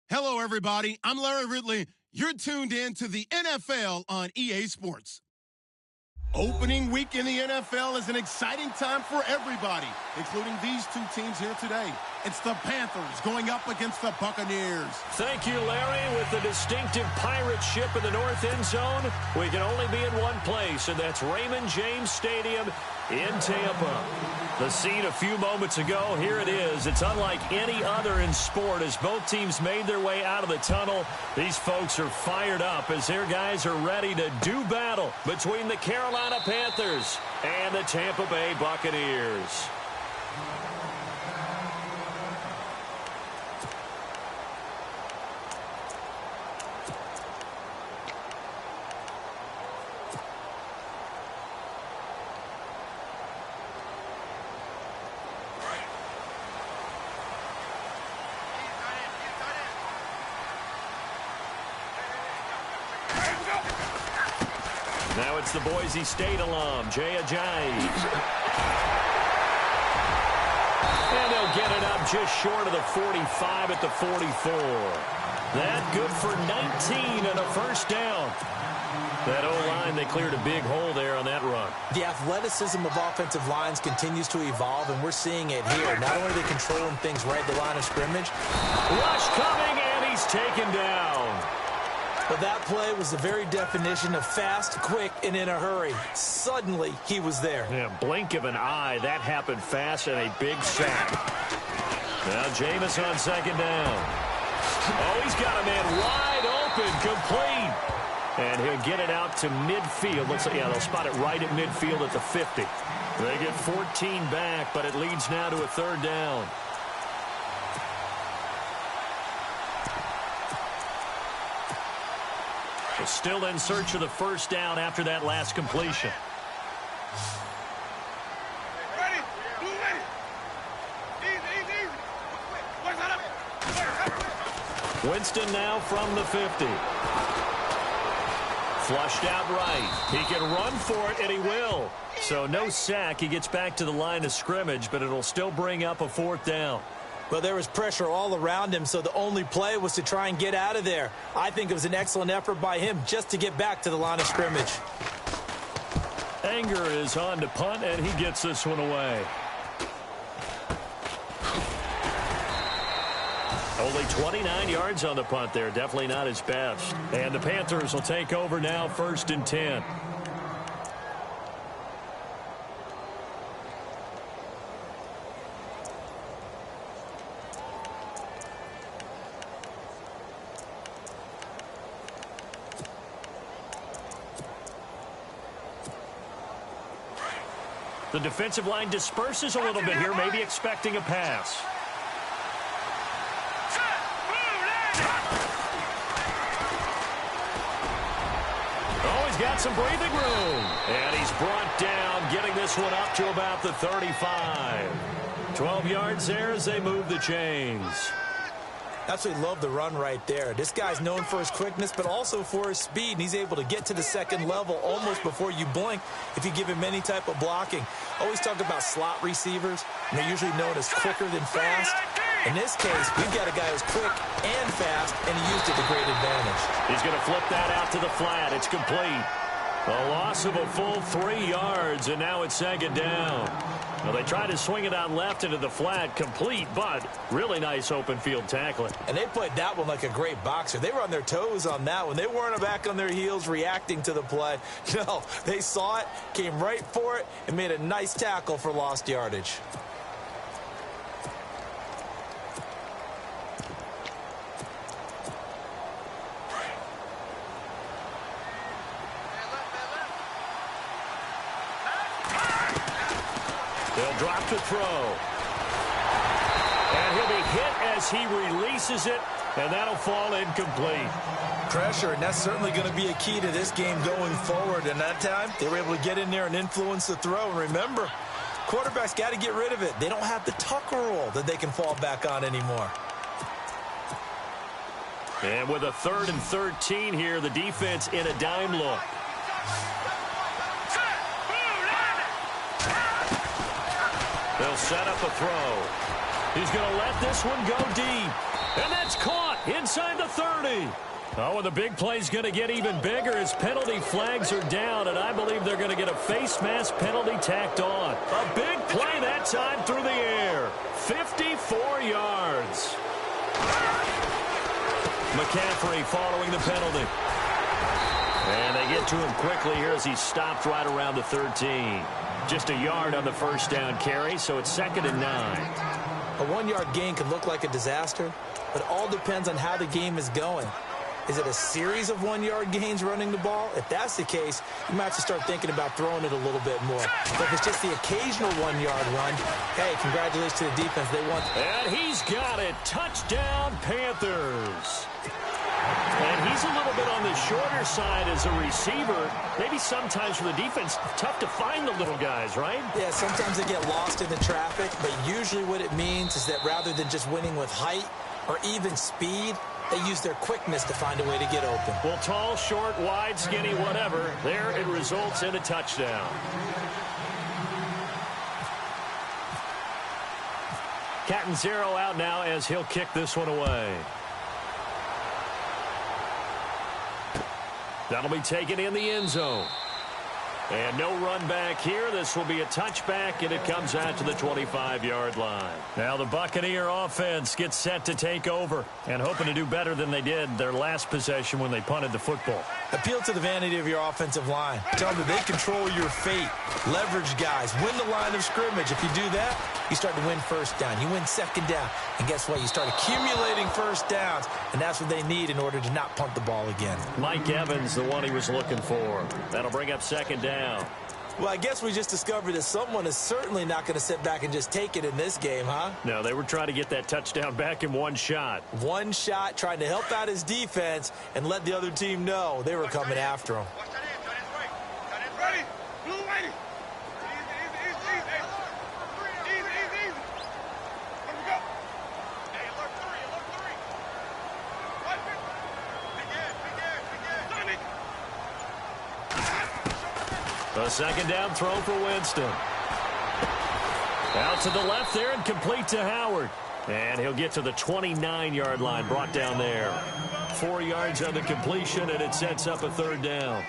Hello, everybody. I'm Larry Ridley. You're tuned in to the NFL on EA Sports. Opening week in the NFL is an exciting time for everybody, including these two teams here today. It's the Panthers going up against the Buccaneers. Thank you, Larry. With the distinctive pirate ship in the north end zone, we can only be in one place, and that's Raymond James Stadium in Tampa. The scene a few moments ago, here it is. It's unlike any other in sport as both teams made their way out of the tunnel. These folks are fired up as their guys are ready to do battle between the Carolina Panthers and the Tampa Bay Buccaneers. Now it's the Boise State alum, Jay Ajayi. And they'll get it up just short of the 45 at the 44. That good for 19 and a first down. That O-line, they cleared a big hole there on that run. The athleticism of offensive lines continues to evolve, and we're seeing it here. Not only are they controlling things right at the line of scrimmage. Rush coming, and he's taken down. But that play was the very definition of fast, quick, and in a hurry. Suddenly, he was there. Yeah, blink of an eye. That happened fast and a big sack. Now Jameis on second down. Oh, he's got a man wide open, complete. And he'll get it out to midfield. Yeah, they'll spot it right at midfield at the 50. They get 14 back, but it leads now to a third down. Still in search of the first down after that last completion. Ready? Move it. Easy. Winston now from the 50. Flushed out right. He can run for it, and he will. So no sack. He gets back to the line of scrimmage, but it'll still bring up a fourth down. Well, there was pressure all around him, so the only play was to try and get out of there. I think it was an excellent effort by him just to get back to the line of scrimmage. Anger is on to punt, and he gets this one away. Only 29 yards on the punt there. Definitely not his best. And the Panthers will take over now, 1st and 10. The defensive line disperses a little bit here, maybe expecting a pass. Oh, he's got some breathing room. And he's brought down, getting this one up to about the 35. 12 yards there as they move the chains. Absolutely love the run right there. This guy's known for his quickness, but also for his speed, and he's able to get to the second level almost before you blink if you give him any type of blocking. Always talk about slot receivers, and they're usually known as quicker than fast. In this case, we've got a guy who's quick and fast, and he used it to great advantage. He's going to flip that out to the flat. It's complete. A loss of a full 3 yards, and now it's second down. Well, they tried to swing it out left into the flat, complete, but really nice open field tackling. And they played that one like a great boxer. They were on their toes on that one. They weren't back on their heels reacting to the play. No, they saw it, came right for it, and made a nice tackle for lost yardage. They'll drop to throw. And he'll be hit as he releases it, and that'll fall incomplete. Pressure, and that's certainly going to be a key to this game going forward. And that time, they were able to get in there and influence the throw. And remember, quarterbacks got to get rid of it. They don't have the Tucker rule that they can fall back on anymore. And with a 3rd and 13 here, the defense in a dime look. They'll set up a throw. He's going to let this one go deep. And that's caught. inside the 30. Oh, and the big play's going to get even bigger as penalty flags are down, and I believe they're going to get a face mask penalty tacked on. A big play that time through the air. 54 yards. McCaffrey following the penalty. And they get to him quickly here as he's stopped right around the 13. Just a yard on the first down carry, so it's 2nd and 9. A 1-yard gain could look like a disaster, but it all depends on how the game is going. Is it a series of 1-yard gains running the ball? If that's the case, you might have to start thinking about throwing it a little bit more. But if it's just the occasional 1-yard run, hey, congratulations to the defense. They won. And he's got it. Touchdown, Panthers. And he's a little bit on the shorter side as a receiver. Maybe sometimes for the defense, tough to find the little guys, right? Yeah, sometimes they get lost in the traffic, but usually what it means is that rather than just winning with height or even speed, they use their quickness to find a way to get open. Well, tall, short, wide, skinny, whatever. There it results in a touchdown. Catanzaro out now as he'll kick this one away. That'll be taken in the end zone. And no run back here. This will be a touchback, and it comes out to the 25-yard line. Now the Buccaneer offense gets set to take over and hoping to do better than they did their last possession when they punted the football. Appeal to the vanity of your offensive line. Tell them that they control your fate. Leverage guys. Win the line of scrimmage. If you do that, you start to win first down. You win second down. And guess what? You start accumulating first downs, and that's what they need in order to not punt the ball again. Mike Evans, the one he was looking for. That'll bring up second down. Well, I guess we just discovered that someone is certainly not going to sit back and just take it in this game, huh? No, they were trying to get that touchdown back in one shot. One shot, trying to help out his defense and let the other team know they were coming after him. Watch that in, tight end's right. Tight end's ready. Blue waiting. Easy. Easy. Here we go. Hey, alert three. Watch it. Big air. A second down throw for Winston. Out to the left there and complete to Howard. And he'll get to the 29-yard line, brought down there. 4 yards on the completion, and it sets up a third down.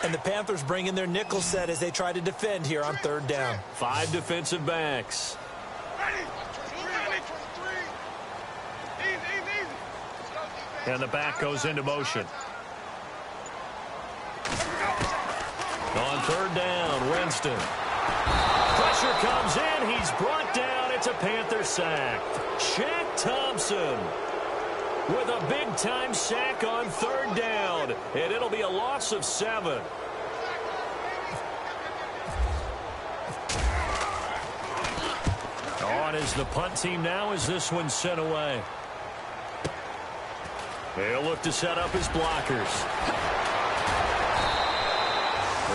And the Panthers bring in their nickel set as they try to defend here on third down. 5 defensive backs. Ready. Easy. And the back goes into motion. On third down, Winston. Pressure comes in. He's brought down. It's a Panther sack. Shaq Thompson with a big-time sack on third down. And it'll be a loss of 7. On is the punt team now as this one's sent away. They'll look to set up his blockers.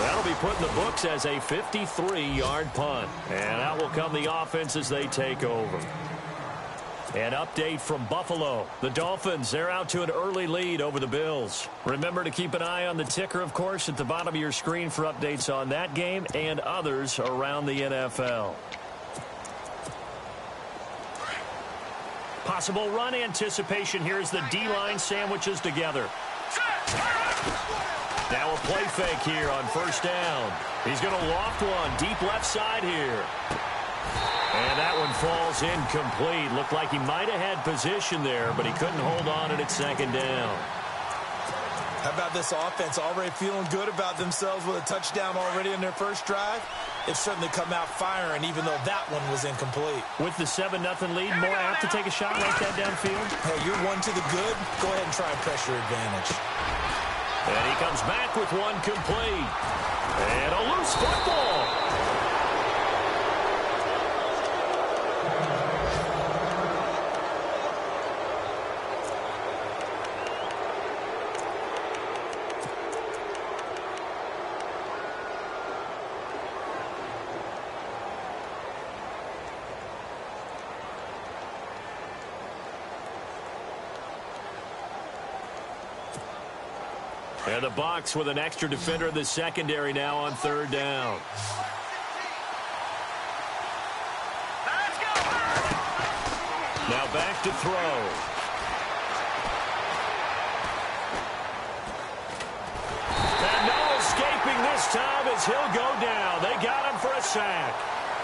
That'll be put in the books as a 53-yard punt. And out will come the offense as they take over. An update from Buffalo. The Dolphins, they're out to an early lead over the Bills. Remember to keep an eye on the ticker, of course, at the bottom of your screen for updates on that game and others around the NFL. Possible run anticipation here as the D-line sandwiches together. Now a play fake here on first down. He's going to loft one deep left side here. And that one falls incomplete. Looked like he might have had position there, but he couldn't hold on at second down. How about this offense already feeling good about themselves with a touchdown already in their first drive? They've certainly come out firing, even though that one was incomplete. With the 7-0 lead, more apt to take a shot like that downfield? Hey, you're one to the good. Go ahead and try a pressure advantage. And he comes back with one complete. And a loose football. And the Bucs with an extra defender in the secondary now on third down. Now back to throw. And no escaping this time as he'll go down. They got him for a sack.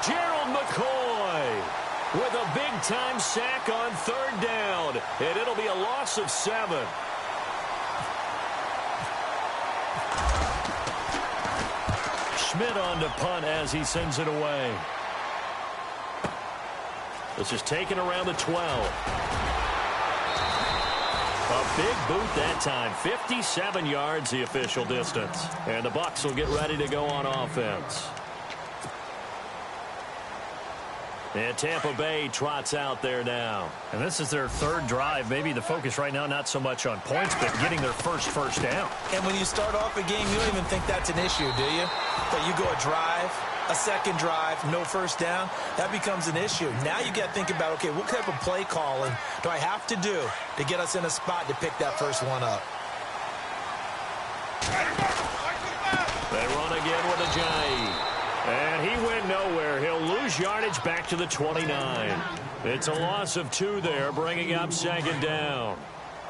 Gerald McCoy with a big-time sack on third down. And it'll be a loss of 7. Schmidt on to punt as he sends it away. This is taken around the 12. A big boot that time. 57 yards the official distance. And the Bucs will get ready to go on offense. And Tampa Bay trots out there now. And this is their third drive. Maybe the focus right now not so much on points, but getting their first down. And when you start off a game, you don't even think that's an issue, do you? But you go a drive, a second drive, no first down, that becomes an issue. Now you got to think about, okay, what type of play calling do I have to do to get us in a spot to pick that first one up? They run again with a J. And he went nowhere. He'll lose yardage back to the 29. It's a loss of 2 there, bringing up second down.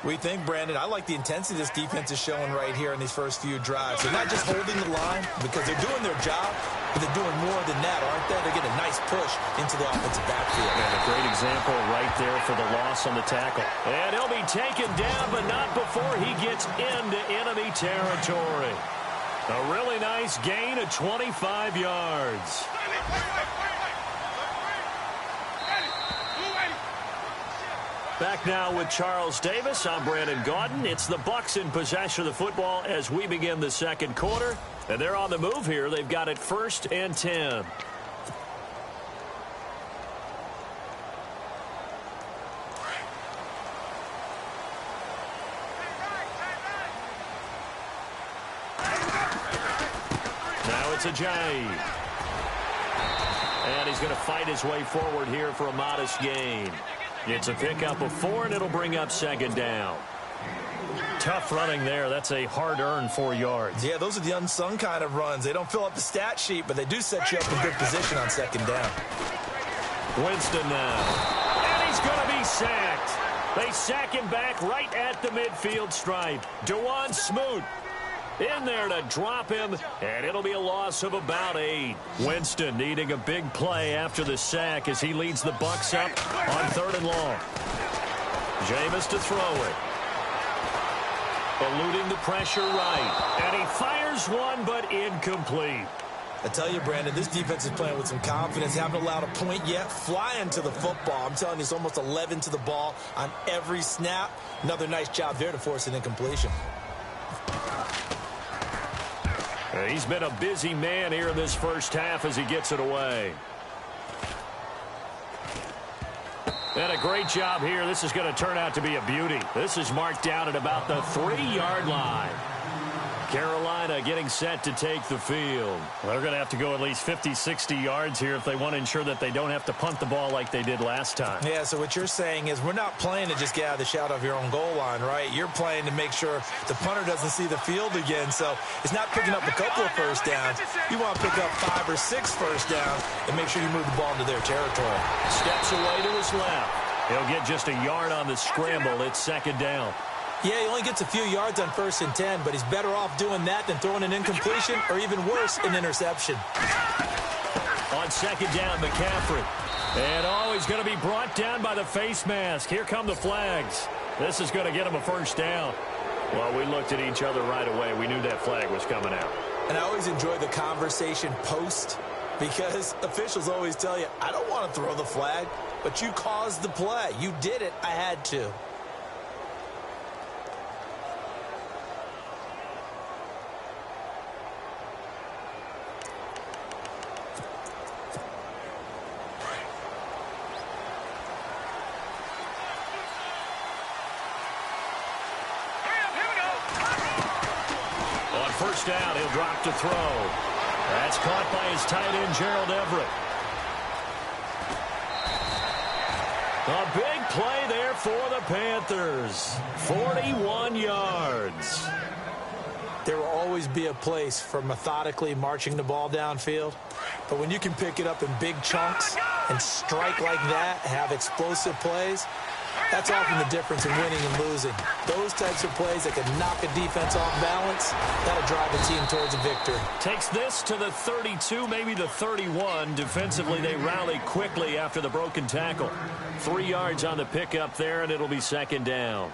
We think, Brandon, I like the intensity this defense is showing right here in these first few drives. They're not just holding the line because they're doing their job, but they're doing more than that, aren't they? They're getting a nice push into the offensive backfield. And a great example right there for the loss on the tackle. And he'll be taken down, but not before he gets into enemy territory. A really nice gain of 25 yards. Back now with Charles Davis. I'm Brandon Gaudin. It's the Bucs in possession of the football as we begin the second quarter. And they're on the move here. They've got it 1st and 10. It's a J. And he's going to fight his way forward here for a modest gain. It's a pickup of 4, and it'll bring up second down. Tough running there. That's a hard-earned 4 yards. Yeah, those are the unsung kind of runs. They don't fill up the stat sheet, but they do set you up in good position on second down. Winston now. And he's going to be sacked. They sack him back right at the midfield stripe. Dewan Smoot in there to drop him, and it'll be a loss of about 8. Winston needing a big play after the sack as he leads the Bucs up on 3rd and long. Jameis to throw it. Eluding the pressure right. And he fires one, but incomplete. I tell you, Brandon, this defense is playing with some confidence. Haven't allowed a point yet. Flying to the football. I'm telling you, it's almost 11 to the ball on every snap. Another nice job there to force an incompletion. He's been a busy man here in this first half as he gets it away. And a great job here. This is going to turn out to be a beauty. This is marked down at about the 3-yard line. Carolina getting set to take the field. Well, they're going to have to go at least 50, 60 yards here if they want to ensure that they don't have to punt the ball like they did last time. Yeah, so what you're saying is we're not playing to just get out of the shadow of your own goal line, right? You're playing to make sure the punter doesn't see the field again. So it's not picking up a couple of first downs. You want to pick up 5 or 6 first downs and make sure you move the ball into their territory. Steps away to his left. He'll get just a yard on the scramble. It's second down. Yeah, he only gets a few yards on 1st and 10, but he's better off doing that than throwing an incompletion or even worse, an interception. On second down, McCaffrey. And he's going to be brought down by the face mask. Here come the flags. This is going to get him a first down. Well, we looked at each other right away. We knew that flag was coming out. And I always enjoy the conversation post because officials always tell you, I don't want to throw the flag, but you caused the play. You did it. I had to. First down, he'll drop to throw. That's caught by his tight end, Gerald Everett. A big play there for the Panthers. 41 yards. There will always be a place for methodically marching the ball downfield. But when you can pick it up in big chunks and strike like that, have explosive plays, that's often the difference in winning and losing. Those types of plays that can knock a defense off balance, that'll drive a team towards a victory. Takes this to the 32, maybe the 31. Defensively, they rally quickly after the broken tackle. 3 yards on the pickup there, and it'll be second down.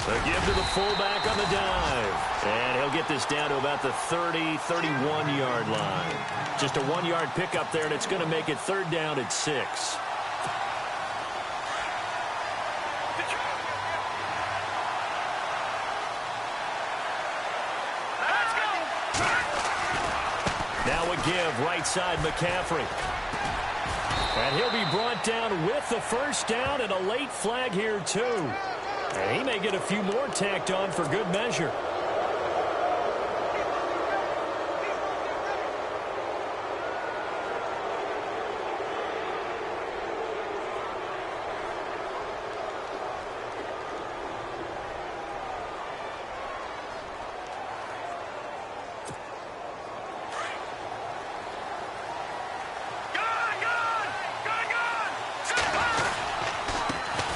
The give to the fullback on the dive. And he'll get this down to about the 30, 31-yard line. Just a 1-yard pickup there, and it's going to make it third down at 6. Now a give, right side McCaffrey. And he'll be brought down with the first down and a late flag here, too. And he may get a few more tacked on for good measure.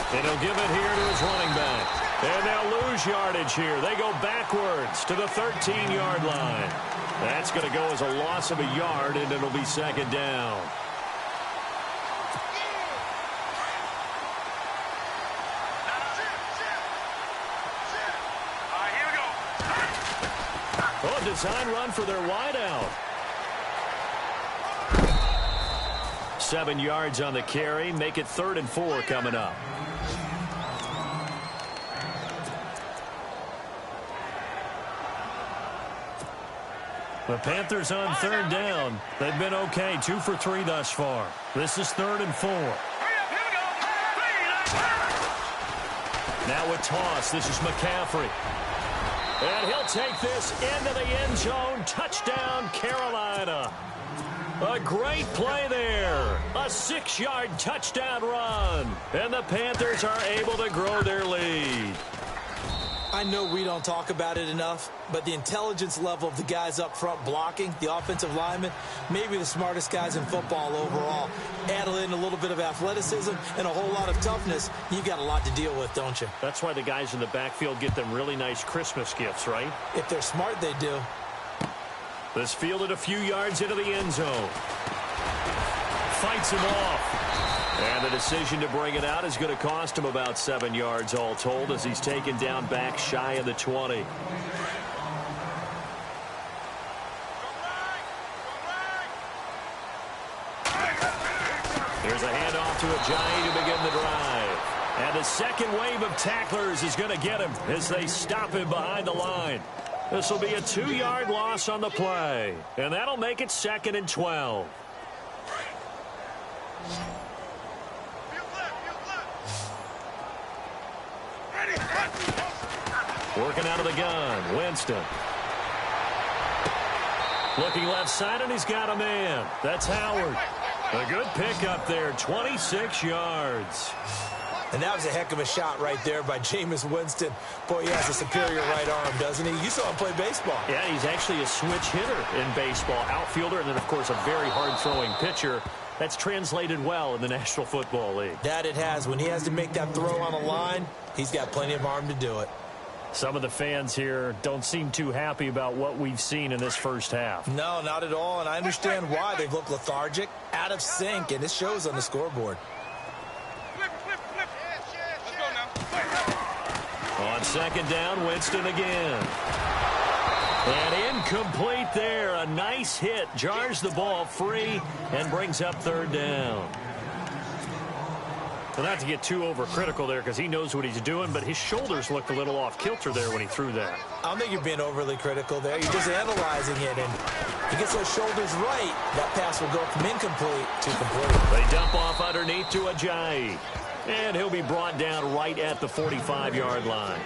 And he'll give it here to his running back. And they'll lose yardage here. They go backwards to the 13-yard line. That's going to go as a loss of a yard, and it'll be second down. Oh, design run for their wideout. 7 yards on the carry. Make it 3rd and 4 coming up. The Panthers on 3rd down. They've been okay, 2 for 3 thus far. This is 3rd and 4. Now a toss. This is McCaffrey. And he'll take this into the end zone. Touchdown, Carolina. A great play there. A 6-yard touchdown run. And the Panthers are able to grow their lead. I know we don't talk about it enough, but the intelligence level of the guys up front blocking, the offensive linemen, maybe the smartest guys in football overall. Add in a little bit of athleticism and a whole lot of toughness, you've got a lot to deal with, don't you? That's why the guys in the backfield get them really nice Christmas gifts, right? If they're smart, they do. This fielded a few yards into the end zone. Fights him off. And the decision to bring it out is going to cost him about 7 yards all told as he's taken down back shy of the 20. Here's a handoff to Ajayi to begin the drive. And the second wave of tacklers is going to get him as they stop him behind the line. This will be a 2-yard loss on the play. And that'll make it 2nd and 12. Working out of the gun, Winston. Looking left side, and he's got a man. That's Howard. A good pickup there, 26 yards. And that was a heck of a shot right there by Jameis Winston. Boy, he has a superior right arm, doesn't he? You saw him play baseball. Yeah, he's actually a switch hitter in baseball. Outfielder, and then, of course, a very hard-throwing pitcher. That's translated well in the National Football League. That it has. When he has to make that throw on a line, he's got plenty of arm to do it. Some of the fans here don't seem too happy about what we've seen in this first half. No, not at all, and I understand why. They've looked lethargic, out of sync, and it shows on the scoreboard. On second down, Winston again. And incomplete there. A nice hit. Jars the ball free and brings up 3rd down. Well, not to get too overcritical there because he knows what he's doing, but his shoulders looked a little off kilter there when he threw that. I don't think you're being overly critical there. You're just analyzing it, and he gets those shoulders right. That pass will go from incomplete to complete. They dump off underneath to Ajayi. And he'll be brought down right at the 45-yard line.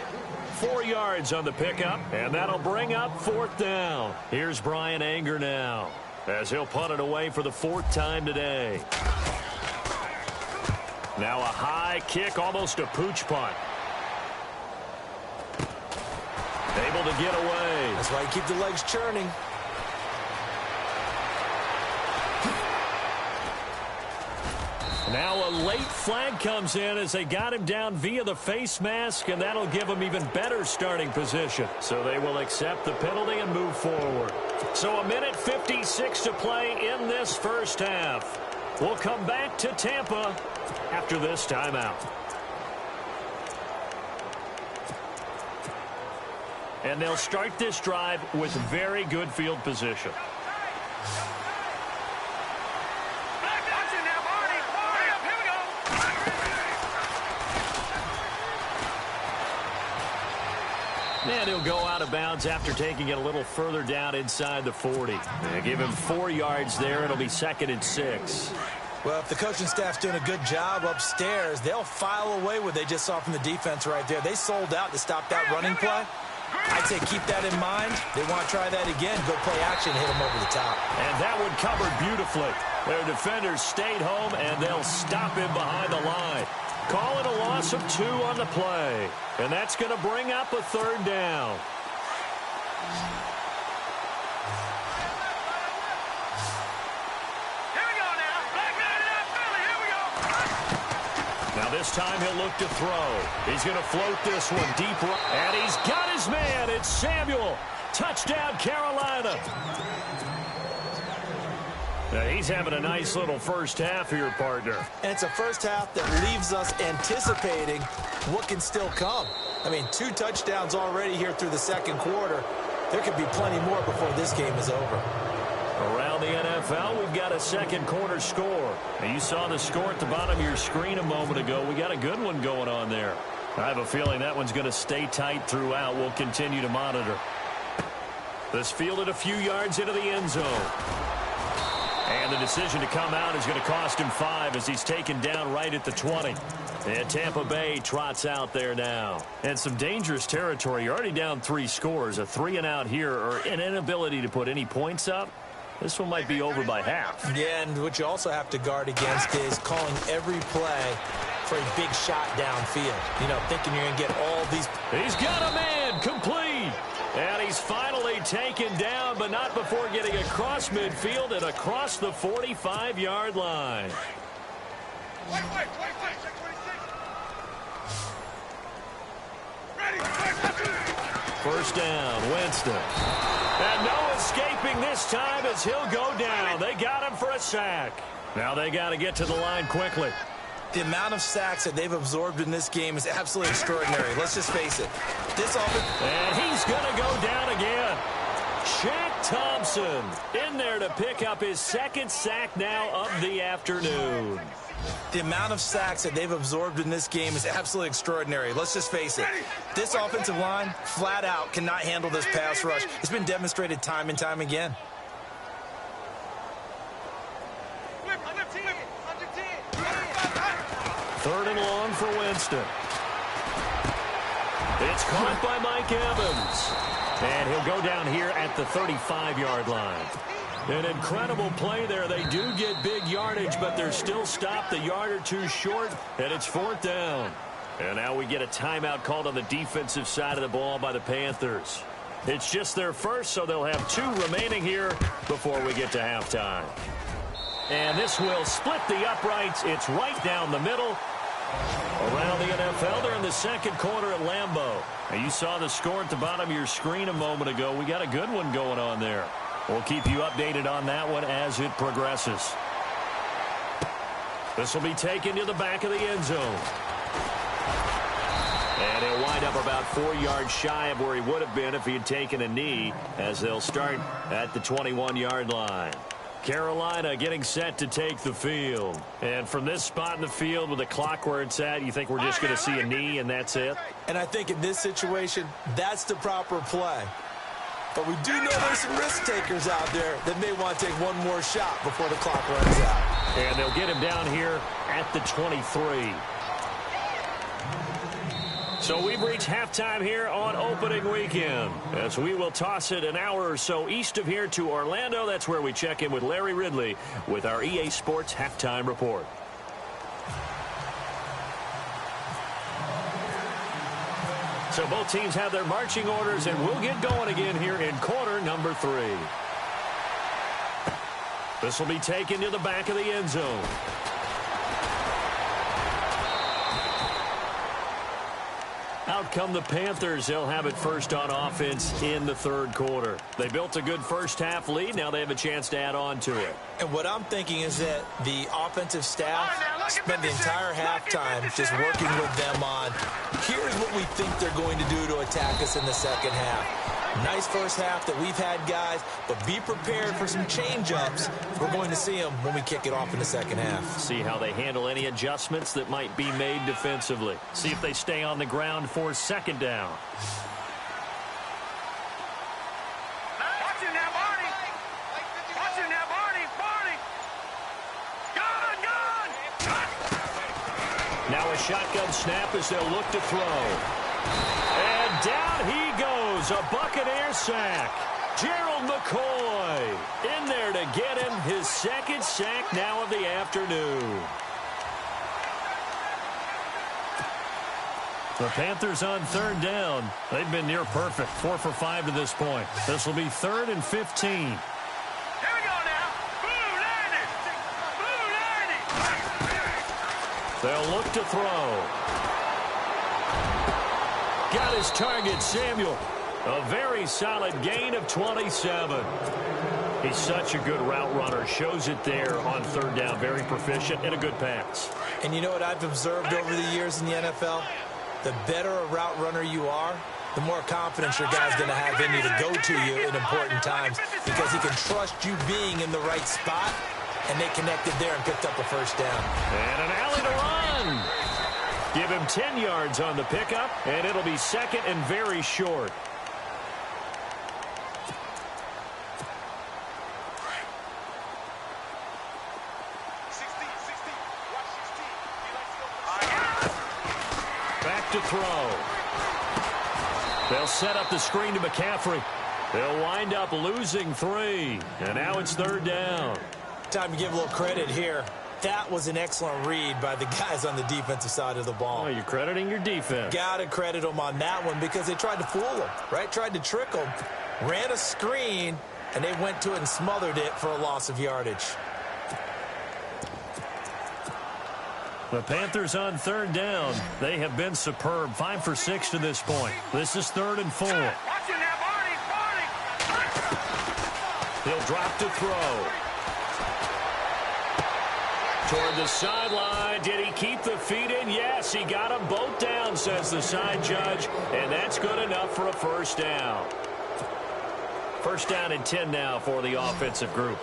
4 yards on the pickup, and that'll bring up 4th down. Here's Brian Anger now. as he'll punt it away for the 4th time today. Now a high kick, almost a pooch punt. Able to get away. That's why you keep the legs churning. Now a late flag comes in as they got him down via the face mask, and that'll give him even better starting position. So they will accept the penalty and move forward. So a minute 56 to play in this first half. We'll come back to Tampa after this timeout. And they'll start this drive with very good field position. And he'll go out of bounds after taking it a little further down inside the 40. They give him 4 yards there. It'll be 2nd and 6. Well, if the coaching staff's doing a good job upstairs, they'll file away what they just saw from the defense right there. They sold out to stop that running play. I'd say keep that in mind. They want to try that again. Go play action, hit them over the top. And that one covered beautifully. Their defenders stayed home, and they'll stop him behind the line. Call it a loss of 2 on the play. And that's going to bring up a 3rd down. Here we go now. Black man it up, Philly. Here we go. Now this time he'll look to throw. He's going to float this one deep right. And he's got his man. It's Samuel. Touchdown, Carolina. Now he's having a nice little first half here, partner. And it's a first half that leaves us anticipating what can still come. I mean, 2 touchdowns already here through the 2nd quarter. There could be plenty more before this game is over. Around the NFL, we've got a 2nd quarter score. Now, you saw the score at the bottom of your screen a moment ago. We got a good one going on there. I have a feeling that one's going to stay tight throughout. We'll continue to monitor. This fielded a few yards into the end zone. And the decision to come out is going to cost him 5 as he's taken down right at the 20. And Tampa Bay trots out there now. And some dangerous territory. You're already down 3 scores. A 3-and-out here, or an inability to put any points up. This one might be over by half. Yeah, and what you also have to guard against is calling every play for a big shot downfield. You know, thinking you're going to get all these. He's got a man, complete. And he's finally taken down, but not before getting across midfield and across the 45-yard line. Wait, 26. Ready, 1st down, Winston. And no escaping this time as he'll go down. They got him for a sack. Now they got to get to the line quickly. The amount of sacks that they've absorbed in this game is absolutely extraordinary. Let's just face it. This offense. And he's going to go down again. Shaq Thompson in there to pick up his 2nd sack now of the afternoon. The amount of sacks that they've absorbed in this game is absolutely extraordinary. Let's just face it. This offensive line, flat out, cannot handle this pass rush. It's been demonstrated time and time again. Third and long for Winston. It's caught by Mike Evans. And he'll go down here at the 35-yard line. An incredible play there. They do get big yardage, but they're still stopped a yard or 2 short, and it's 4th down. And now we get a timeout called on the defensive side of the ball by the Panthers. It's just their first, so they'll have 2 remaining here before we get to halftime. And this will split the uprights. It's right down the middle. Around the NFL, they're in the 2nd quarter at Lambeau. Now, you saw the score at the bottom of your screen a moment ago. We got a good one going on there. We'll keep you updated on that one as it progresses. This will be taken to the back of the end zone. And he'll wind up about 4 yards shy of where he would have been if he had taken a knee, as they'll start at the 21-yard line. Carolina getting set to take the field. And from this spot in the field with the clock where it's at, you think we're just going to see a knee and that's it? And I think in this situation, that's the proper play. But we do know there's some risk takers out there that may want to take one more shot before the clock runs out. And they'll get him down here at the 23. So we've reached halftime here on opening weekend, as we will toss it an hour or so east of here to Orlando. That's where we check in with Larry Ridley with our EA Sports halftime report. So both teams have their marching orders, and we'll get going again here in quarter number 3. This will be taken to the back of the end zone. Out come the Panthers. They'll have it first on offense in the third quarter. They built a good first half lead. Now they have a chance to add on to it. And what I'm thinking is that the offensive staff spent the entire halftime just working with them on, here's what we think they're going to do to attack us in the second half. Nice first half that we've had, guys, but be prepared for some change-ups. We're going to see them when we kick it off in the second half. See how they handle any adjustments that might be made defensively. See if they stay on the ground for second down. Watch it now, Barney. Watch it now, Barney. Barney. Gun. Now a shotgun snap as they'll look to throw. And down he goes. A Buccaneer sack. Gerald McCoy in there to get him his second sack now of the afternoon. The Panthers on third down. They've been near perfect. 4 for 5 to this point. This will be 3rd and 15. Here we go now. Blue 90. Blue 90. They'll look to throw. Got his target, Samuel. A very solid gain of 27. He's such a good route runner. Shows it there on third down. Very proficient and a good pass. And you know what I've observed over the years in the NFL? The better a route runner you are, the more confidence your guy's going to have in you to go to you in important times, because he can trust you being in the right spot, and they connected there and picked up a first down. And an alley to run. Give him 10 yards on the pickup, and it'll be second and very short. Back to throw. They'll set up the screen to McCaffrey. They'll wind up losing 3, and now it's third down. Time to give a little credit here. That was an excellent read by the guys on the defensive side of the ball. Oh, you're crediting your defense. Got to credit them on that one because they tried to fool them, right? Tried to trick them, ran a screen, and they went to it and smothered it for a loss of yardage. The Panthers on third down. They have been superb. 5 for 6 to this point. This is 3rd and 4. Watch it now, Barney. Barney. He'll drop to throw. Toward the sideline. Did he keep the feet in? Yes, he got them both down, says the side judge. And that's good enough for a first down. First down and 10 now for the offensive group.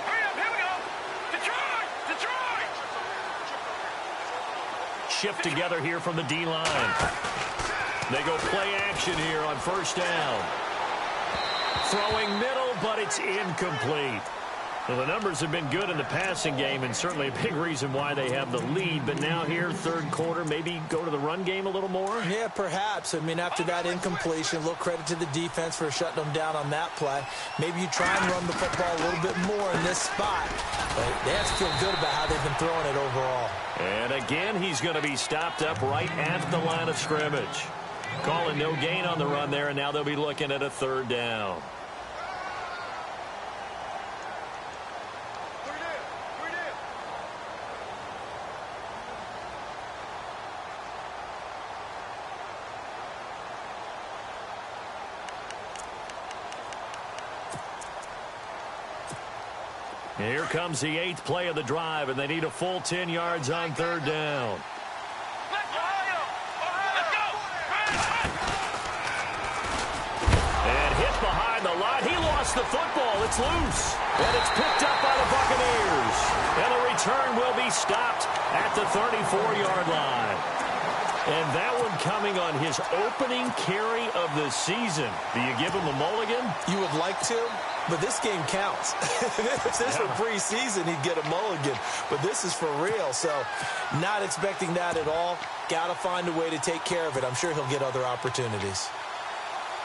Hurry up, here we go. Detroit. Detroit. Shift together here from the D-line. They go play action here on first down. Throwing middle, but it's incomplete. Well, the numbers have been good in the passing game, and certainly a big reason why they have the lead. But now here, third quarter, maybe go to the run game a little more? Yeah, perhaps. I mean, after that incompletion, a little credit to the defense for shutting them down on that play. Maybe you try and run the football a little bit more in this spot. But they have to feel good about how they've been throwing it overall. And again, he's going to be stopped up right at the line of scrimmage. Calling no gain on the run there, and now they'll be looking at a third down. Here comes the 8th play of the drive, and they need a full 10 yards on third down. And hit behind the line. He lost the football. It's loose. And it's picked up by the Buccaneers. And the return will be stopped at the 34-yard line. And that one coming on his opening carry of the season. Do you give him a mulligan? You would like to, But this game counts. If this were preseason, he'd get a mulligan. But this is for real, so not expecting that at all. Got to find a way to take care of it. I'm sure he'll get other opportunities.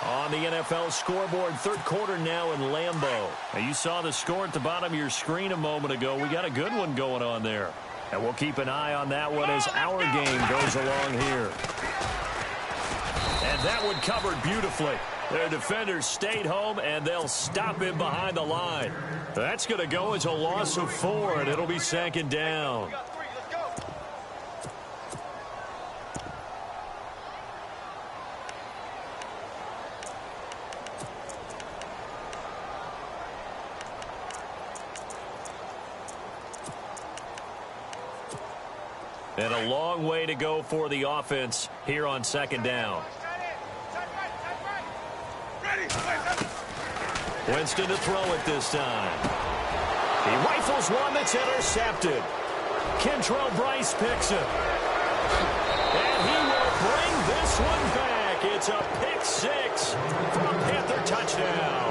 On the NFL scoreboard, third quarter now in Lambeau. Now, you saw the score at the bottom of your screen a moment ago. We got a good one going on there. And we'll keep an eye on that one as our game goes along here. And that one covered beautifully. Their defenders stayed home, and they'll stop him behind the line. That's going to go as a loss of 4, and it'll be second down. And a long way to go for the offense here on second down. Winston to throw it this time. He rifles one that's intercepted. Kentrell Bryce picks it. And he will bring this one back. It's a pick 6 for a Panther touchdown.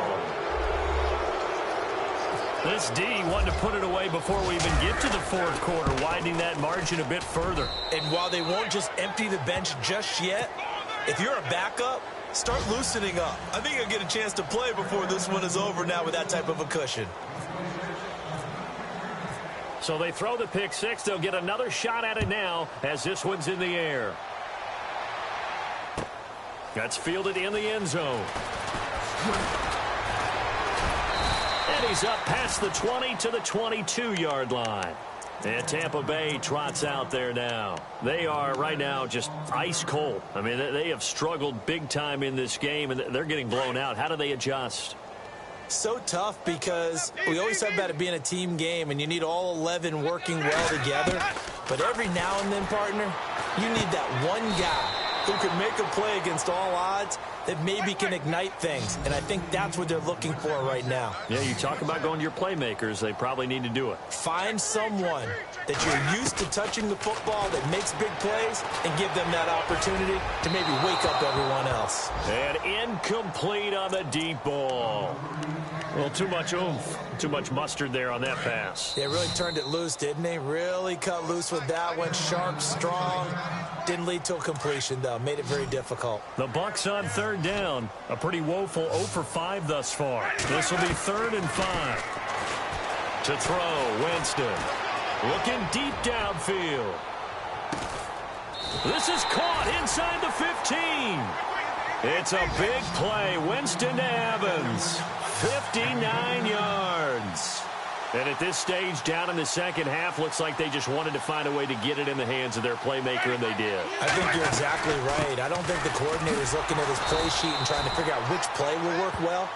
This D wanted to put it away before we even get to the fourth quarter, widening that margin a bit further. And while they won't just empty the bench just yet, if you're a backup, start loosening up. I think you'll get a chance to play before this one is over now with that type of a cushion. So they throw the pick 6. They'll get another shot at it now as this one's in the air. That's fielded in the end zone. And he's up past the 20 to the 22-yard line. And Tampa Bay trots out there now. They are right now just ice cold. I mean, they have struggled big time in this game, and they're getting blown out. How do they adjust? So tough because we always talk about it being a team game, and you need all 11 working well together. But every now and then, partner, you need that one guy who can make a play against all odds that maybe can ignite things. And I think that's what they're looking for right now. Yeah, you talk about going to your playmakers. They probably need to do it. Find someone that you're used to touching the football that makes big plays and give them that opportunity to maybe wake up everyone else. And incomplete on the deep ball. Well, too much oomph, too much mustard there on that pass. They really turned it loose, didn't they? Really cut loose with that one. Sharp, strong. Didn't lead to a completion, though. Made it very difficult. The Bucs on third down. A pretty woeful 0 for 5 thus far. This will be 3rd and 5. To throw, Winston. Looking deep downfield. This is caught inside the 15. It's a big play. Winston to Evans. 59 yards. And at this stage, down in the second half, looks like they just wanted to find a way to get it in the hands of their playmaker, and they did. I think you're exactly right. I don't think the coordinator's looking at his play sheet and trying to figure out which play will work well.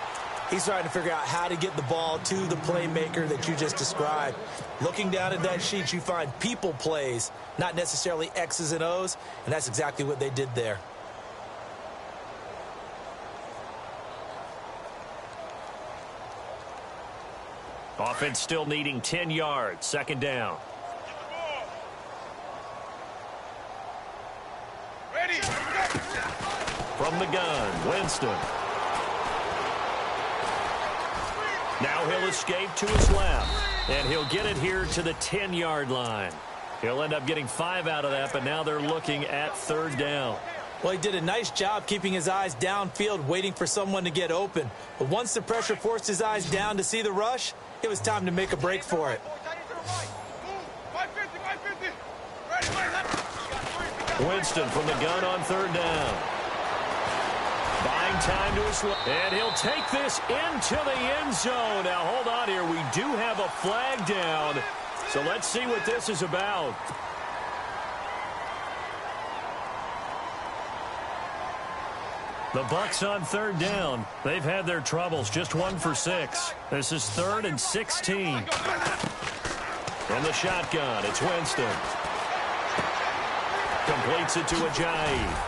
He's trying to figure out how to get the ball to the playmaker that you just described. Looking down at that sheet, you find people plays, not necessarily X's and O's, and that's exactly what they did there. Offense still needing 10 yards. Second down. Ready. From the gun, Winston. Now he'll escape to his left. And he'll get it here to the 10-yard line. He'll end up getting 5 out of that, but now they're looking at third down. Well, he did a nice job keeping his eyes downfield, waiting for someone to get open. But once the pressure forced his eyes down to see the rush, it was time to make a break for it. Winston from the gun on third down. Buying time to his left. And he'll take this into the end zone. Now, hold on here. We do have a flag down. So let's see what this is about. The Bucs on third down. They've had their troubles. Just 1 for 6. This is 3rd and 16. From the shotgun, it's Winston. Completes it to Ajayi.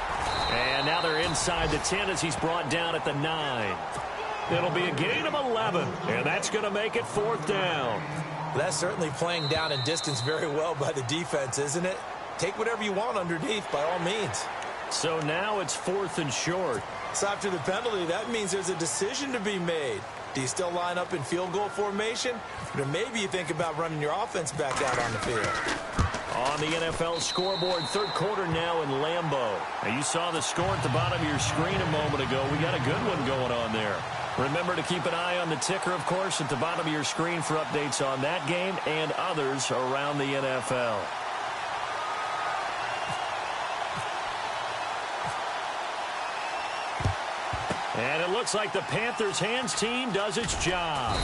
And now they're inside the 10 as he's brought down at the 9. It'll be a gain of 11, and that's going to make it 4th down. That's certainly playing down and distance very well by the defense, isn't it? Take whatever you want underneath, by all means. So now it's 4th and short. So after the penalty, that means there's a decision to be made. Do you still line up in field goal formation? Or maybe you think about running your offense back out on the field. On the NFL scoreboard, third quarter now in Lambeau. Now, you saw the score at the bottom of your screen a moment ago. We got a good one going on there. Remember to keep an eye on the ticker, of course, at the bottom of your screen for updates on that game and others around the NFL. And it looks like the Panthers' hands team does its job.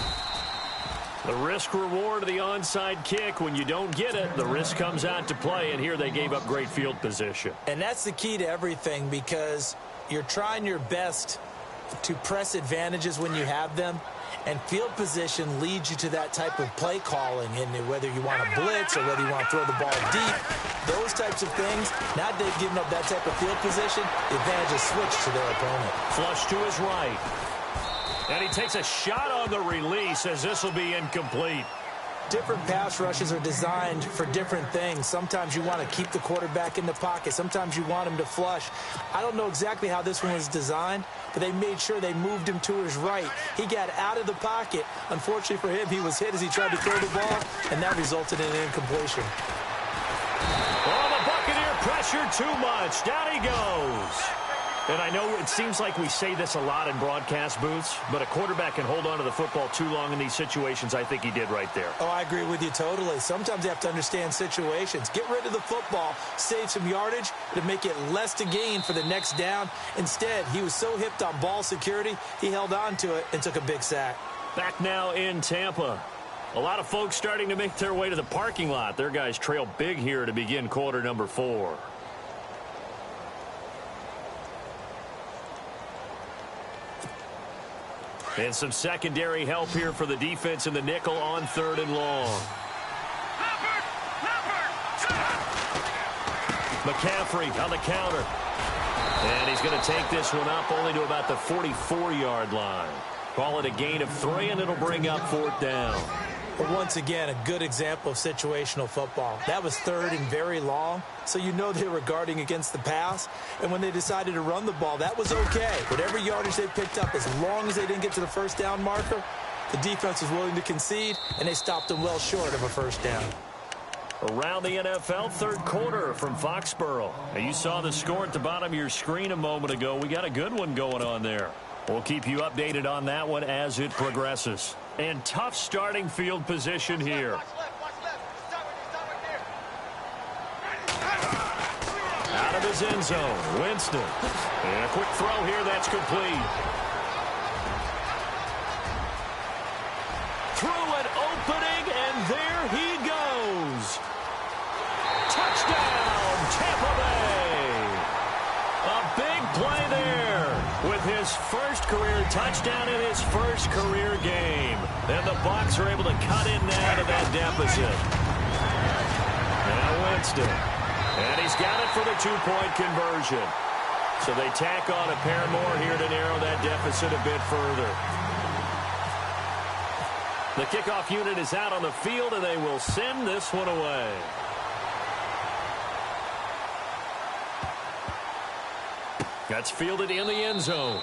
The risk-reward of the onside kick, when you don't get it, the risk comes out to play, and here they gave up great field position. And that's the key to everything, because you're trying your best to press advantages when you have them, and field position leads you to that type of play calling, and whether you want to blitz or whether you want to throw the ball deep, those types of things. Now they've given up that type of field position, the advantage is switched to their opponent. Flush to his right. And he takes a shot on the release, as this will be incomplete. Different pass rushes are designed for different things. Sometimes you want to keep the quarterback in the pocket. Sometimes you want him to flush. I don't know exactly how this one was designed, but they made sure they moved him to his right. He got out of the pocket. Unfortunately for him, he was hit as he tried to throw the ball, and that resulted in an incompletion. Oh, the Buccaneer pressure too much. Down he goes. And I know it seems like we say this a lot in broadcast booths, but a quarterback can hold on to the football too long in these situations. I think he did right there. Oh, I agree with you totally. Sometimes you have to understand situations. Get rid of the football, save some yardage to make it less to gain for the next down. Instead, he was so hipped on ball security, he held on to it and took a big sack. Back now in Tampa. A lot of folks starting to make their way to the parking lot. Their guys trail big here to begin quarter number 4. And some secondary help here for the defense in the nickel on 3rd and long. McCaffrey on the counter. And he's going to take this one up only to about the 44-yard line. Call it a gain of 3, and it'll bring up 4th down. But once again, a good example of situational football. That was 3rd and very long, so you know they were guarding against the pass. And when they decided to run the ball, that was okay. Whatever yardage they picked up, as long as they didn't get to the 1st down marker, the defense was willing to concede, and they stopped them well short of a 1st down. Around the NFL, 3rd quarter from Foxborough. Now, you saw the score at the bottom of your screen a moment ago. We got a good one going on there. We'll keep you updated on that one as it progresses. And tough starting field position here. Out of his end zone, Winston. And a quick throw here, that's complete. Through an opening, and there he goes. Touchdown, Tampa Bay. A big play there with his first career touchdown in his first career game. And the Bucs are able to cut in now to that deficit. Now Winston. And he's got it for the 2-point conversion. So they tack on a pair more here to narrow that deficit a bit further. The kickoff unit is out on the field, and they will send this one away. That's fielded in the end zone.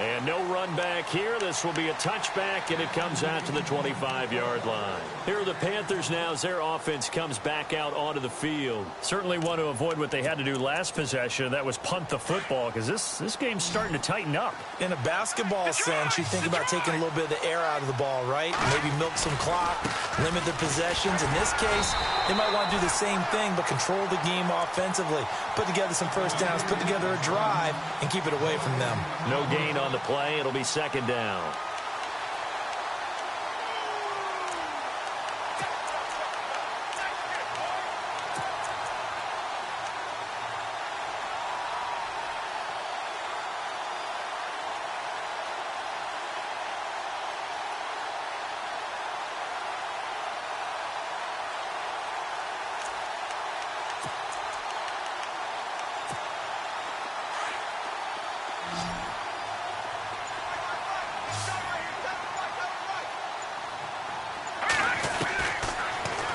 And no run back here. This will be a touchback, and it comes out to the 25-yard line. Here are the Panthers now as their offense comes back out onto the field. Certainly want to avoid what they had to do last possession. That was punt the football, because this game's starting to tighten up. In a basketball sense, you think about taking a little bit of the air out of the ball, right? Maybe milk some clock, limit the possessions. In this case, they might want to do the same thing, but control the game offensively. Put together some 1st downs, put together a drive, and keep it away from them. No gain on the play. It'll be 2nd down.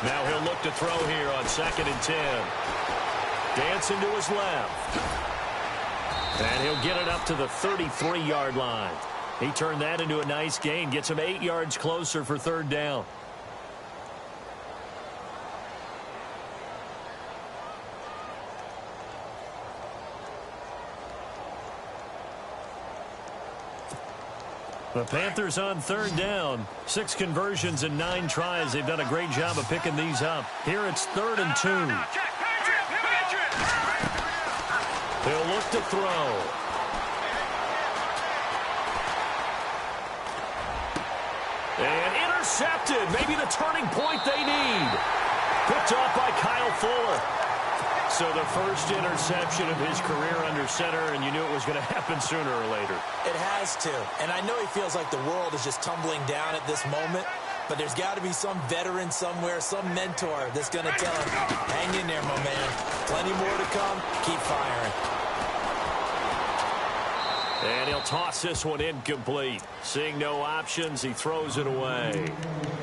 Now he'll look to throw here on 2nd and 10. Dancing to his left. And he'll get it up to the 33-yard line. He turned that into a nice gain. Gets him 8 yards closer for third down. The Panthers on third down. 6 conversions and 9 tries. They've done a great job of picking these up. Here it's 3rd and 2. He'll look to throw. And intercepted. Maybe the turning point they need. Picked off by Kyle Fuller. So the first interception of his career under center, and you knew it was going to happen sooner or later. It has to. And I know he feels like the world is just tumbling down at this moment, but there's got to be some veteran somewhere, some mentor that's going to tell him, hang in there, my man. Plenty more to come. Keep firing. And he'll toss this one incomplete. Seeing no options, he throws it away.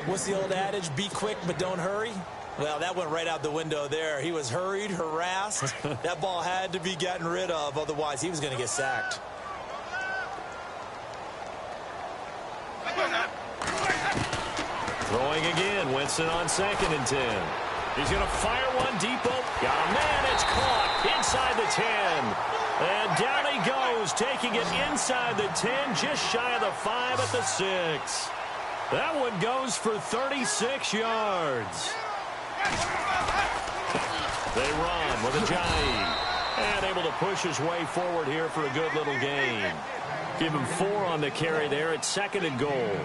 What's the old adage? Be quick, but don't hurry? Well, that went right out the window there. He was hurried, harassed. That ball had to be gotten rid of. Otherwise, he was going to get sacked. Throwing again. Winston on 2nd and 10. He's going to fire one deep. Got a man. It's caught inside the 10. And down he goes, taking it inside the 10, just shy of the 5 at the 6. That one goes for 36 yards. They run with Ajayi. And able to push his way forward here for a good little gain. Give him 4 on the carry there at 2nd and goal.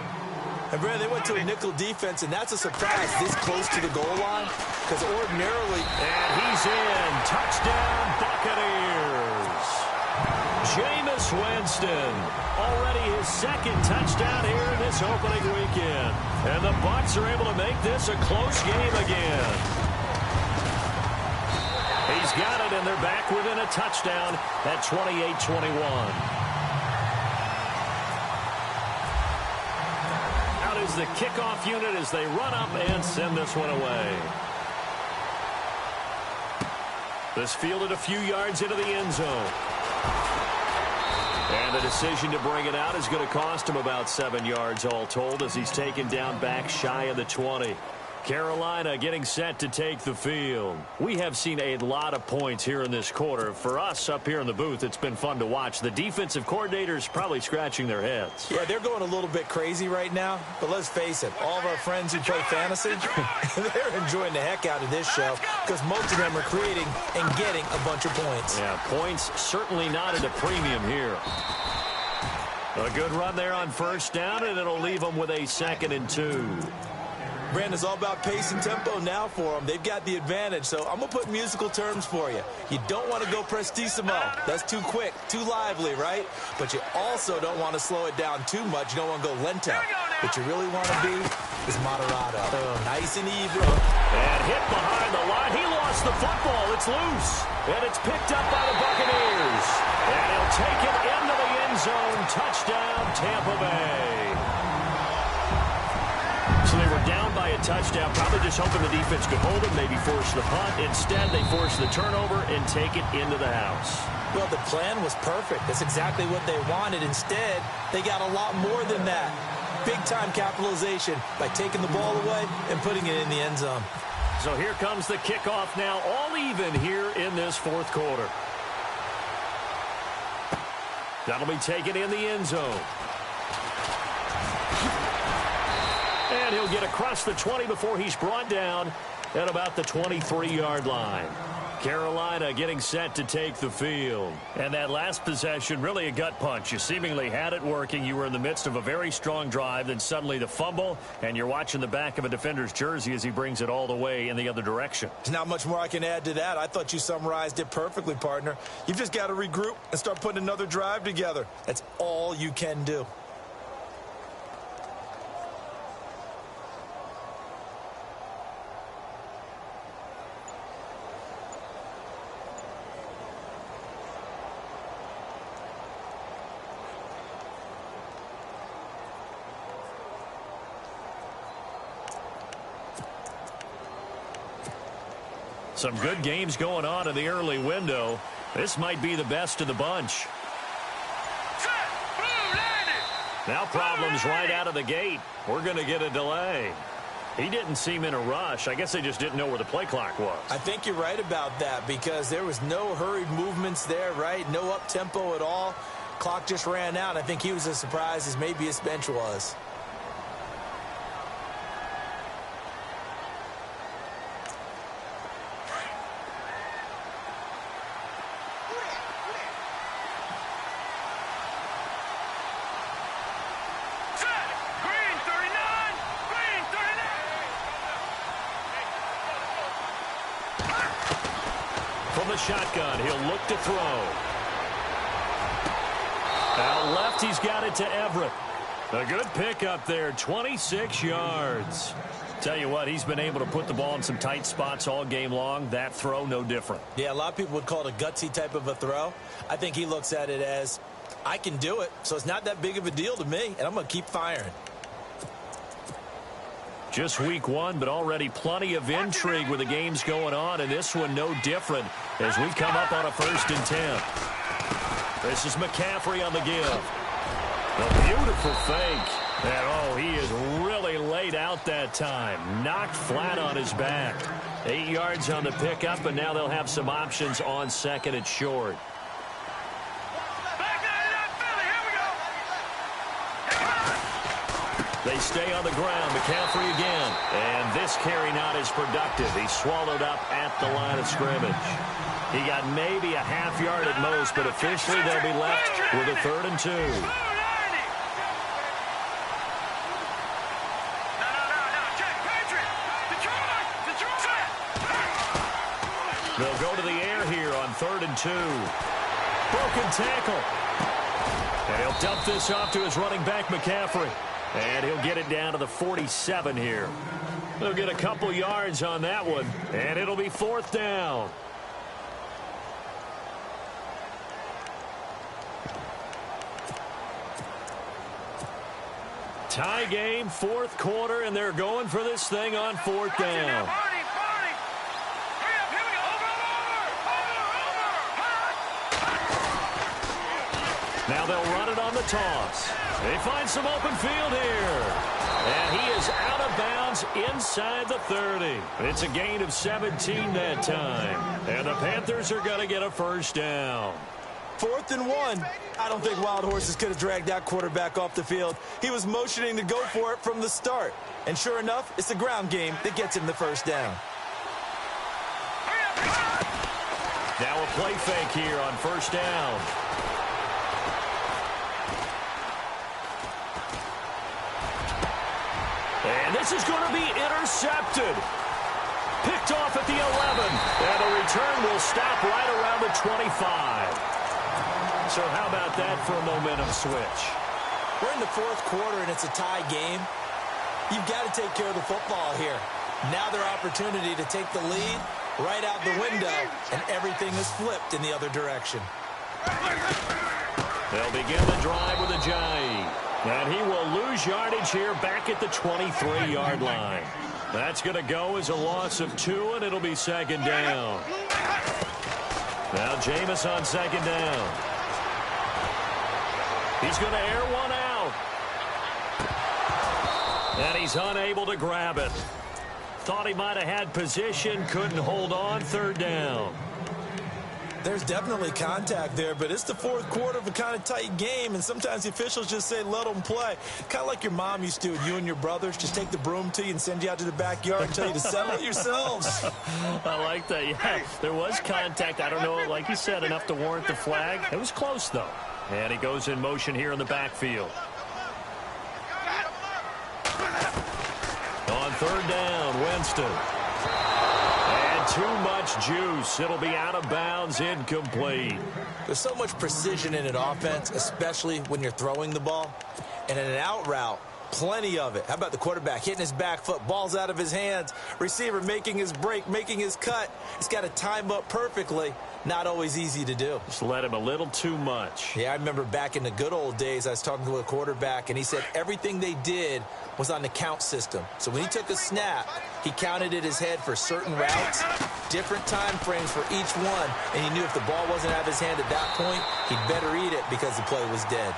And, Brad, they went to a nickel defense, and that's a surprise this close to the goal line. Because ordinarily... And he's in. Touchdown, Buccaneers. Jameis Winston. Already his 2nd touchdown here in this opening weekend. And the Bucs are able to make this a close game again. He's got it, and they're back within a touchdown at 28-21. Is the kickoff unit as they run up and send this one away. This fielded a few yards into the end zone. And the decision to bring it out is going to cost him about 7 yards all told as he's taken down back shy of the 20. Carolina getting set to take the field. We have seen a lot of points here in this quarter. For us up here in the booth, it's been fun to watch. The defensive coordinators probably scratching their heads. Yeah, they're going a little bit crazy right now. But let's face it, all of our friends who play fantasy, they're enjoying the heck out of this show because most of them are creating and getting a bunch of points. Yeah, points certainly not at a premium here. A good run there on first down, and it'll leave them with a 2nd and 2. Brandon, it's all about pace and tempo now for them. They've got the advantage, so I'm going to put musical terms for you. You don't want to go prestissimo. That's too quick, too lively, right? But you also don't want to slow it down too much. You don't want to go lento. What you really want to be is moderato. Nice and even. And hit behind the line. He lost the football. It's loose. And it's picked up by the Buccaneers. And he'll take it into the end zone. Touchdown, Tampa Bay. So they were down by a touchdown, probably just hoping the defense could hold them, maybe force the punt. Instead, they force the turnover and take it into the house. Well, the plan was perfect. That's exactly what they wanted. Instead, they got a lot more than that. Big-time capitalization by taking the ball away and putting it in the end zone. So here comes the kickoff now, all even here in this 4th quarter. That'll be taken in the end zone. And he'll get across the 20 before he's brought down at about the 23-yard line. Carolina getting set to take the field. And that last possession, really a gut punch. You seemingly had it working. You were in the midst of a very strong drive. Then suddenly the fumble, and you're watching the back of a defender's jersey as he brings it all the way in the other direction. There's not much more I can add to that. I thought you summarized it perfectly, partner. You've just got to regroup and start putting another drive together. That's all you can do. Some good games going on in the early window. This might be the best of the bunch. Now problems right out of the gate. We're going to get a delay. He didn't seem in a rush. I guess they just didn't know where the play clock was. I think you're right about that because there was no hurried movements there, right? No up-tempo at all. Clock just ran out. I think he was as surprised as maybe his bench was. From the shotgun, he'll look to throw. Out left, he's got it to Everett. A good pickup there, 26 yards. Tell you what, he's been able to put the ball in some tight spots all game long. That throw, no different. Yeah, a lot of people would call it a gutsy type of a throw. I think he looks at it as, I can do it, so it's not that big of a deal to me, and I'm going to keep firing. Just week one, but already plenty of intrigue with the games going on, and this one no different as we come up on a 1st and 10. This is McCaffrey on the give. A beautiful fake. And, oh, he is really laid out that time. Knocked flat on his back. 8 yards on the pickup, and now they'll have some options on 2nd and short. They stay on the ground. McCaffrey again. And this carry not as productive. He's swallowed up at the line of scrimmage. He got maybe a half yard at most, but officially they'll be left with a 3rd and 2. They'll go to the air here on 3rd and 2. Broken tackle. And he'll dump this off to his running back, McCaffrey. And he'll get it down to the 47 here. They'll get a couple yards on that one, and it'll be 4th down. Tie game, 4th quarter, and they're going for this thing on 4th down. Now they'll run it on the toss. They find some open field here. And he is out of bounds inside the 30. It's a gain of 17 that time. And the Panthers are going to get a 1st down. 4th and 1. I don't think Wild Horses could have dragged that quarterback off the field. He was motioning to go for it from the start. And sure enough, it's the ground game that gets him the 1st down. Now a play fake here on 1st down. And this is going to be intercepted. Picked off at the 11. And the return will stop right around the 25. So how about that for a momentum switch? We're in the 4th quarter, and it's a tie game. You've got to take care of the football here. Now their opportunity to take the lead right out the window, and everything is flipped in the other direction. They'll begin the drive with a jive. And he will lose yardage here back at the 23-yard line. That's going to go as a loss of 2, and it'll be 2nd down. Now Jameis on 2nd down. He's going to air one out. And he's unable to grab it. Thought he might have had position, couldn't hold on, 3rd down. There's definitely contact there, but it's the 4th quarter of a kind of tight game, and sometimes the officials just say, let them play. Kind of like your mom used to with you and your brothers. Just take the broom to you and send you out to the backyard and tell you to settle it yourselves. I like that, yeah. There was contact. I don't know, like you said, enough to warrant the flag. It was close, though. And he goes in motion here in the backfield. On 3rd down, Winston. Too much juice. It'll be out of bounds, incomplete. There's so much precision in an offense, especially when you're throwing the ball. And in an out route, plenty of it. How about the quarterback hitting his back foot, balls out of his hands, receiver making his break, making his cut. He's got to time up perfectly. Not always easy to do. Just let him a little too much. Yeah, I remember back in the good old days, I was talking to a quarterback, and he said everything they did was on the count system. So when he took a snap, he counted in his head for certain routes, different time frames for each one, and he knew if the ball wasn't out of his hand at that point, he'd better eat it because the play was dead.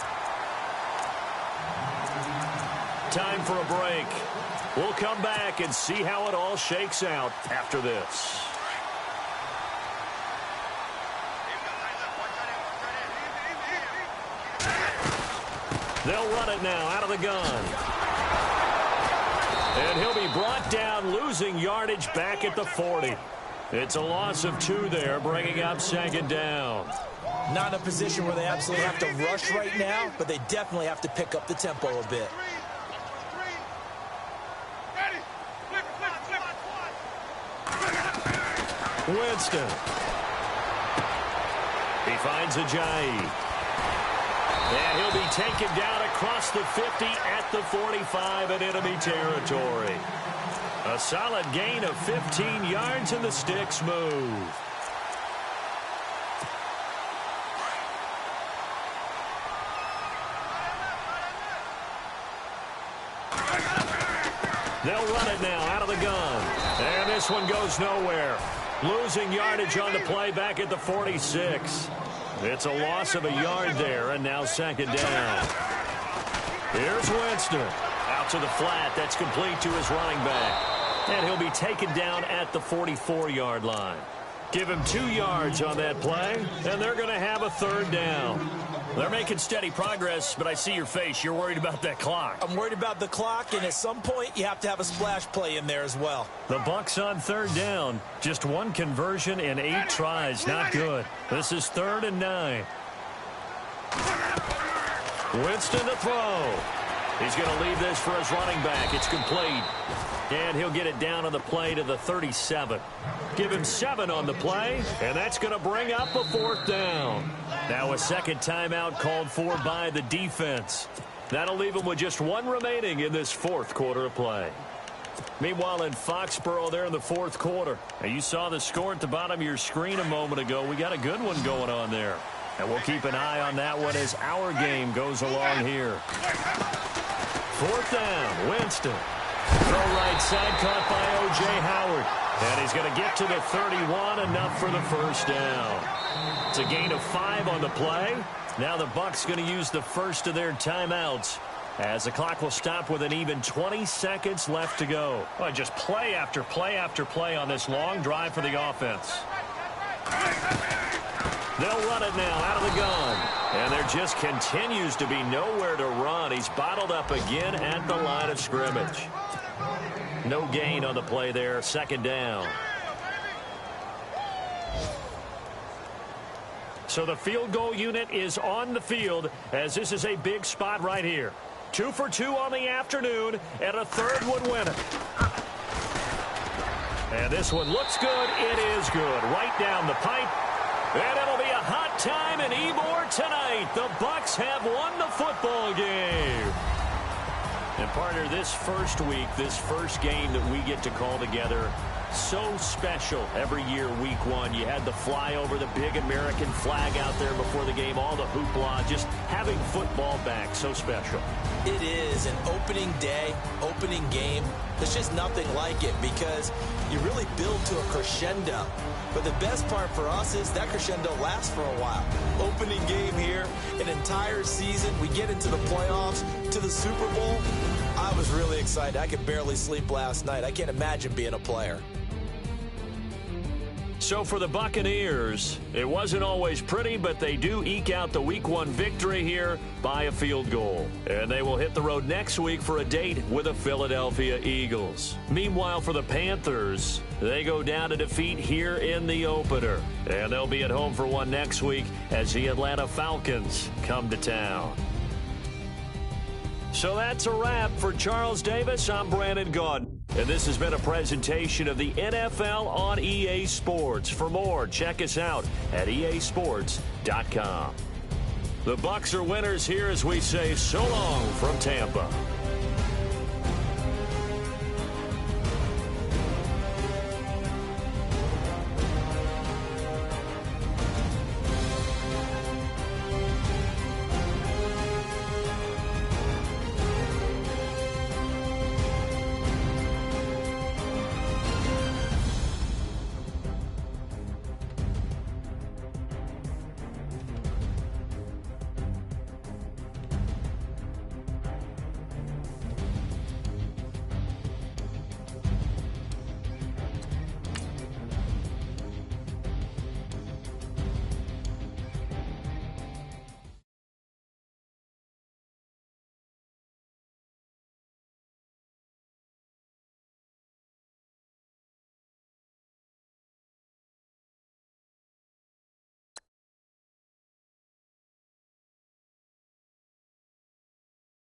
time for a break. We'll come back and see how it all shakes out after this. They'll run it now out of the gun. And he'll be brought down, losing yardage back at the 40. It's a loss of 2 there, bringing up second down. Not in a position where they absolutely have to rush right now, but they definitely have to pick up the tempo a bit. Winston. He finds Ajayi. And he'll be taken down across the 50 at the 45 in enemy territory. A solid gain of 15 yards, and the sticks move. They'll run it now out of the gun. And this one goes nowhere. Losing yardage on the play back at the 46. It's a loss of a yard there, and now second down. Here's Winston. Out to the flat. That's complete to his running back. And he'll be taken down at the 44-yard line. Give him 2 yards on that play, and they're going to have a third down. They're making steady progress, but I see your face. You're worried about that clock. I'm worried about the clock, and at some point, you have to have a splash play in there as well. The Bucs on third down. Just 1 conversion in 8 tries. Not good. This is 3rd and 9. Winston to throw. He's going to leave this for his running back. It's complete. And he'll get it down on the play to the 37. Give him 7 on the play, and that's going to bring up a 4th down. Now a second timeout called for by the defense. That'll leave him with just 1 remaining in this 4th quarter of play. Meanwhile, in Foxborough, there in the 4th quarter. And you saw the score at the bottom of your screen a moment ago. We got a good one going on there. And we'll keep an eye on that one as our game goes along here. 4th down, Winston. Throw right side, caught by O.J. Howard. And he's going to get to the 31, enough for the first down. It's a gain of 5 on the play. Now the Bucs going to use the first of their timeouts, as the clock will stop with an even 20 seconds left to go. Oh, just play after play after play on this long drive for the offense. They'll run it now out of the gun. And there just continues to be nowhere to run. He's bottled up again at the line of scrimmage. No gain on the play there. Second down. So the field goal unit is on the field, as this is a big spot right here. 2 for 2 on the afternoon, and a third would win it. And this one looks good. It is good. Right down the pipe. And it'll be a hot time in Ybor tonight. The Bucs have won the football game. And partner, this first week, this first game that we get to call together, so special every year, week 1. You had the flyover, the big American flag out there before the game, all the hoopla, just having football back, so special. It is an opening day, opening game. There's just nothing like it because you really build to a crescendo. But the best part for us is that crescendo lasts for a while. Opening game here, an entire season. We get into the playoffs, to the Super Bowl. I was really excited. I could barely sleep last night. I can't imagine being a player. So for the Buccaneers, it wasn't always pretty, but they do eke out the Week 1 victory here by a field goal. And they will hit the road next week for a date with the Philadelphia Eagles. Meanwhile, for the Panthers, they go down to defeat here in the opener. And they'll be at home for one next week as the Atlanta Falcons come to town. So that's a wrap. For Charles Davis, I'm Brandon Gaudin. And this has been a presentation of the NFL on EA Sports. For more, check us out at easports.com. The Bucs are winners here as we say so long from Tampa.